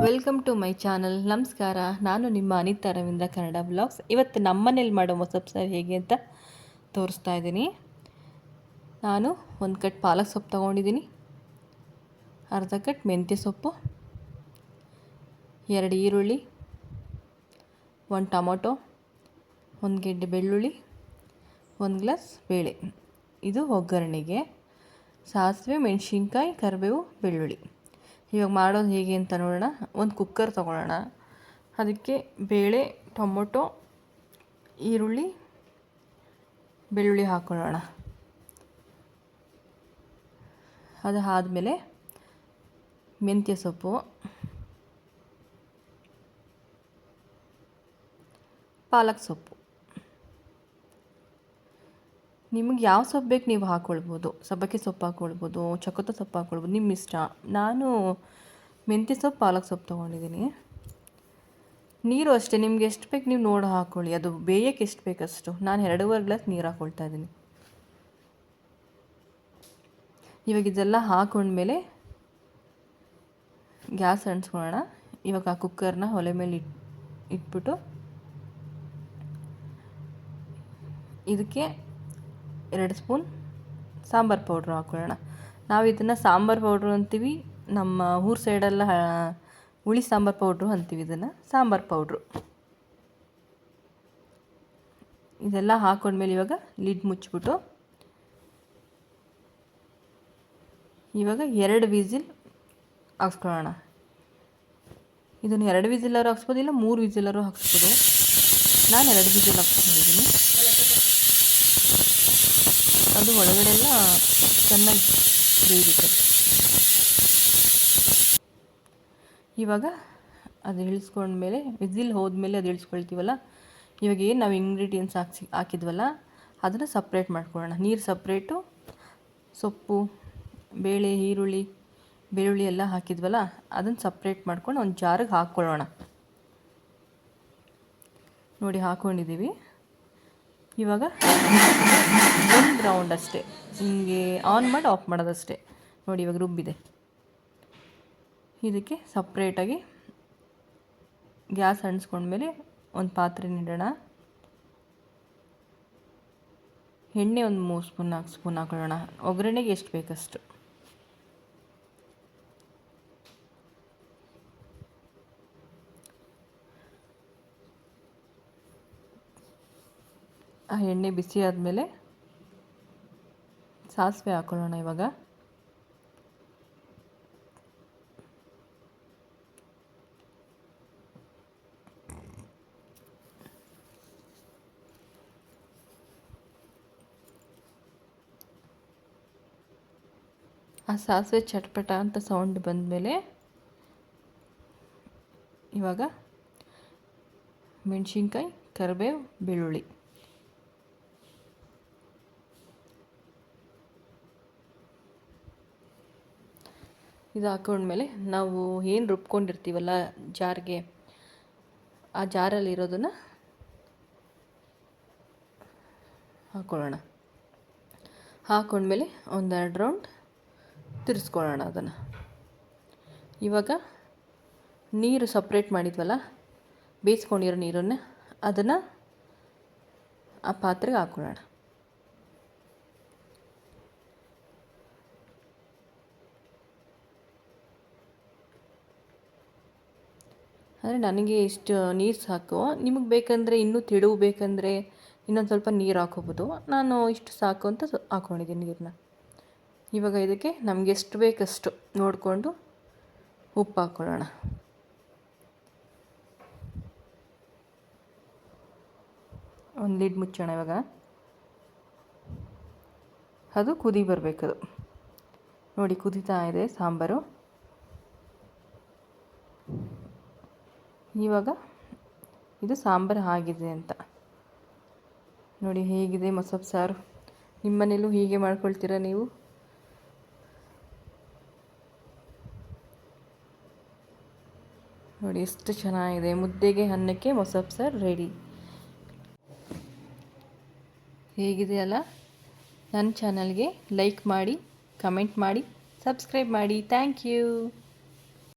Welcome to my channel. ನಮಸ್ಕಾರ, ನಾನು ನಿಮ್ಮ ಅನಿತಾ ರವೀಂದ್ರ ಕನ್ನಡ ಬ್ಲಾಗ್ಸ್. ಇವತ್ತು ನಮ್ಮನೇಲಿ ಮಾಡೋ ಮೊಸರು ಸಾರು ಹೇಗೆ ಅಂತ ತೋರಿಸ್ತಾ ಇದ್ದೀನಿ. ನಾನು ಒಂದು ಕಟ್ ಪಾಲಕ್ ಸೊಪ್ಪು ತೊಗೊಂಡಿದ್ದೀನಿ, ಅರ್ಧ ಕಟ್ ಮೆಂತ್ಯ ಸೊಪ್ಪು, 2 ಈರುಳ್ಳಿ, 1 ಟೊಮೊಟೊ, 1 ಗೆಡ್ಡೆ ಬೆಳ್ಳುಳ್ಳಿ, 1 ಗ್ಲಾಸ್ ಬೇಳೆ. ಇದು ಒಗ್ಗರಣೆಗೆ. ಸಾಸಿವೆ, ಮೆಣಸಿನ್ಕಾಯಿ, ಕರಿಬೇವು, ಬೆಳ್ಳುಳ್ಳಿ. ಇವಾಗ ಮಾಡೋದು ಹೇಗೆ ಅಂತ ನೋಡೋಣ. ಒಂದು ಕುಕ್ಕರ್ ತೊಗೊಳ್ಳೋಣ. ಅದಕ್ಕೆ ಬೇಳೆ, ಟೊಮೊಟೊ, ಈರುಳ್ಳಿ, ಬೆಳ್ಳುಳ್ಳಿ ಹಾಕ್ಕೊಳ್ಳೋಣ. ಅದು ಆದಮೇಲೆ ಮೆಂತ್ಯ ಸೊಪ್ಪು, ಪಾಲಕ್ ಸೊಪ್ಪು. ನಿಮಗೆ ಯಾವ ಸೊಪ್ಪು ಬೇಕು ನೀವು ಹಾಕ್ಕೊಳ್ಬೋದು. ಸಬ್ಬಕ್ಕಿ ಸೊಪ್ಪು ಹಾಕ್ಕೊಳ್ಬೋದು, ಚಕೋತ ಸೊಪ್ಪು ಹಾಕ್ಕೊಳ್ಬೋದು, ನಿಮ್ಮ ಇಷ್ಟ. ನಾನು ಮೆಂತ್ಯ ಸೊಪ್ಪು, ಪಾಲಕ್ ಸೊಪ್ಪು ತೊಗೊಂಡಿದ್ದೀನಿ. ನೀರು ಅಷ್ಟೇ, ನಿಮ್ಗೆ ಎಷ್ಟು ಬೇಕು ನೀವು ನೋಡಿ ಹಾಕ್ಕೊಳ್ಳಿ. ಅದು ಬೇಯಕ್ಕೆ ಎಷ್ಟು ಬೇಕಷ್ಟು. ನಾನು 2.5 ಗ್ಲಾಸ್ ನೀರು ಹಾಕ್ಕೊಳ್ತಾ ಇದ್ದೀನಿ. ಇವಾಗ ಇದೆಲ್ಲ ಹಾಕ್ಕೊಂಡ್ಮೇಲೆ ಗ್ಯಾಸ್ ಅಂಟಿಸ್ಕೊಳ್ಳೋಣ. ಇವಾಗ ಆ ಕುಕ್ಕರ್ನ ಒಲೆ ಮೇಲೆ ಇಟ್ಬಿಟ್ಟು ಇದಕ್ಕೆ 2 ಸ್ಪೂನ್ ಸಾಂಬಾರು ಪೌಡ್ರು ಹಾಕ್ಕೊಳ್ಳೋಣ. ನಾವು ಇದನ್ನು ಸಾಂಬಾರು ಪೌಡ್ರು ಅಂತೀವಿ, ನಮ್ಮ ಊರು ಸೈಡೆಲ್ಲ ಹುಳಿ ಸಾಂಬಾರು ಪೌಡ್ರು ಅಂತೀವಿ. ಇದನ್ನು ಸಾಂಬಾರು ಪೌಡ್ರು. ಇದೆಲ್ಲ ಹಾಕ್ಕೊಂಡ್ಮೇಲೆ ಇವಾಗ ಲಿಡ್ ಮುಚ್ಚಿಬಿಟ್ಟು ಇವಾಗ 2 ವಿಸಿಲ್ ಹಾಕ್ಸ್ಕೊಳ್ಳೋಣ. ಇದನ್ನು 2 ವಿಸಿಲಾರು ಹಾಕ್ಸ್ಬೋದು, ಇಲ್ಲ 3 ವಿಸಿಲಾರು ಹಾಕ್ಸ್ಬೋದು. ನಾನು 2 ವಿಸಿಲ್ ಹಾಕ್ಸ್ಕೊಂಡಿದ್ದೀನಿ. ಅದು ಒಳಗಡೆ ಎಲ್ಲ ಚೆನ್ನಾಗಿ ಬೇಯಬೇಕು. ಇವಾಗ ಅದು ಇಳಿಸ್ಕೊಂಡ್ಮೇಲೆ, ವಿಸಿಲ್ ಹೋದ್ಮೇಲೆ ಅದು ಇಳಿಸ್ಕೊಳ್ತೀವಲ್ಲ, ಇವಾಗ ಏನು ನಾವು ಇಂಗ್ರೀಡಿಯೆಂಟ್ಸ್ ಹಾಕಿದ್ವಲ್ಲ ಅದನ್ನು ಸಪ್ರೇಟ್ ಮಾಡ್ಕೊಳ್ಳೋಣ. ನೀರು ಸಪ್ರೇಟು, ಸೊಪ್ಪು, ಬೇಳೆ, ಈರುಳ್ಳಿ, ಬೆಳ್ಳುಳ್ಳಿ ಎಲ್ಲ ಹಾಕಿದ್ವಲ್ಲ ಅದನ್ನು ಸಪ್ರೇಟ್ ಮಾಡ್ಕೊಂಡು ಒಂದು ಜಾರಿಗೆ ಹಾಕ್ಕೊಳ್ಳೋಣ. ನೋಡಿ, ಹಾಕ್ಕೊಂಡಿದ್ದೀವಿ. ಇವಾಗ 1 ರೌಂಡ್ ಅಷ್ಟೇ, ಹಿಂಗೆ ಆನ್ ಮಾಡಿ ಆಫ್ ಮಾಡೋದಷ್ಟೇ. ನೋಡಿ, ಇವಾಗ ರುಬ್ಬಿದೆ. ಇದಕ್ಕೆ ಸಪ್ರೇಟಾಗಿ ಗ್ಯಾಸ್ ಅಂಟಿಸ್ಕೊಂಡ್ಮೇಲೆ ಒಂದು ಪಾತ್ರೆ ಇಡೋಣ. ಎಣ್ಣೆ ಒಂದು 3 ಸ್ಪೂನ್ ಹಾಕೊಳ್ಳೋಣ. ಒಗ್ಗರಣೆಗೆ ಎಷ್ಟು ಬೇಕಷ್ಟು. ಆ ಎಣ್ಣೆ ಬಿಸಿ ಆದಮೇಲೆ ಸಾಸಿವೆ ಹಾಕೊಳ್ಳೋಣ. ಇವಾಗ ಆ ಸಾಸಿವೆ ಚಟ್ಪಟ ಅಂತ ಸೌಂಡ್ ಬಂದಮೇಲೆ ಇವಾಗ ಮೆಣಸಿನ್ಕಾಯಿ, ಕರಿಬೇವು, ಬೆಳ್ಳುಳ್ಳಿ ಇದು ಹಾಕೊಂಡ್ಮೇಲೆ ನಾವು ಏನು ರುಬ್ಕೊಂಡಿರ್ತೀವಲ್ಲ ಜಾರ್ಗೆ, ಆ ಜಾರಲ್ಲಿರೋದನ್ನು ಹಾಕ್ಕೊಳ್ಳೋಣ. ಹಾಕ್ಕೊಂಡ್ಮೇಲೆ 1-2 ರೌಂಡ್ ತಿರ್ಸ್ಕೊಳ್ಳೋಣ ಅದನ್ನು. ಇವಾಗ ನೀರು ಸಪ್ರೇಟ್ ಮಾಡಿದ್ವಲ್ಲ, ಬೇಯಿಸ್ಕೊಂಡಿರೋ ನೀರನ್ನು, ಅದನ್ನು ಆ ಪಾತ್ರೆಗೆ ಹಾಕ್ಕೊಳ್ಳೋಣ. ಅಂದರೆ ನನಗೆ ಇಷ್ಟು ನೀರು ಸಾಕು. ನಿಮಗೆ ಬೇಕಂದರೆ ಇನ್ನೂ ತೆಳು ಬೇಕಂದರೆ ಇನ್ನೊಂದು ಸ್ವಲ್ಪ ನೀರು ಹಾಕೋಬೋದು. ನಾನು ಇಷ್ಟು ಸಾಕು ಅಂತ ಹಾಕ್ಕೊಂಡಿದ್ದೀನಿ ನೀರನ್ನ. ಇವಾಗ ಇದಕ್ಕೆ ನಮಗೆ ಎಷ್ಟು ಬೇಕಷ್ಟು ನೋಡಿಕೊಂಡು ಉಪ್ಪು ಹಾಕ್ಕೊಳ್ಳೋಣ. ಒಂದು ಲಿಡ್ ಮುಚ್ಚೋಣ. ಇವಾಗ ಅದು ಕುದಿ ಬರಬೇಕದು. ನೋಡಿ, ಕುದೀತಾ ಇದೆ ಸಾಂಬಾರು. ಇವಾಗ ಇದು ಸಾಂಬಾರು ಆಗಿದೆ ಅಂತ ನೋಡಿ. ಹೇಗಿದೆ ಮೊಸರು ಸಾರು? ನಿಮ್ಮ ಮನೇಲೂ ಹೀಗೆ ಮಾಡ್ಕೊಳ್ತೀರಾ ನೀವು? ನೋಡಿ ಎಷ್ಟು ಚೆನ್ನಾಗಿದೆ. ಮುದ್ದೆಗೆ, ಅನ್ನಕ್ಕೆ ಮೊಸರು ಸಾರು ರೆಡಿ. ಹೇಗಿದೆ ಅಲ್ಲ? ನನ್ನ ಚಾನಲ್ಗೆ ಲೈಕ್ ಮಾಡಿ, ಕಮೆಂಟ್ ಮಾಡಿ, ಸಬ್ಸ್ಕ್ರೈಬ್ ಮಾಡಿ. Thank you.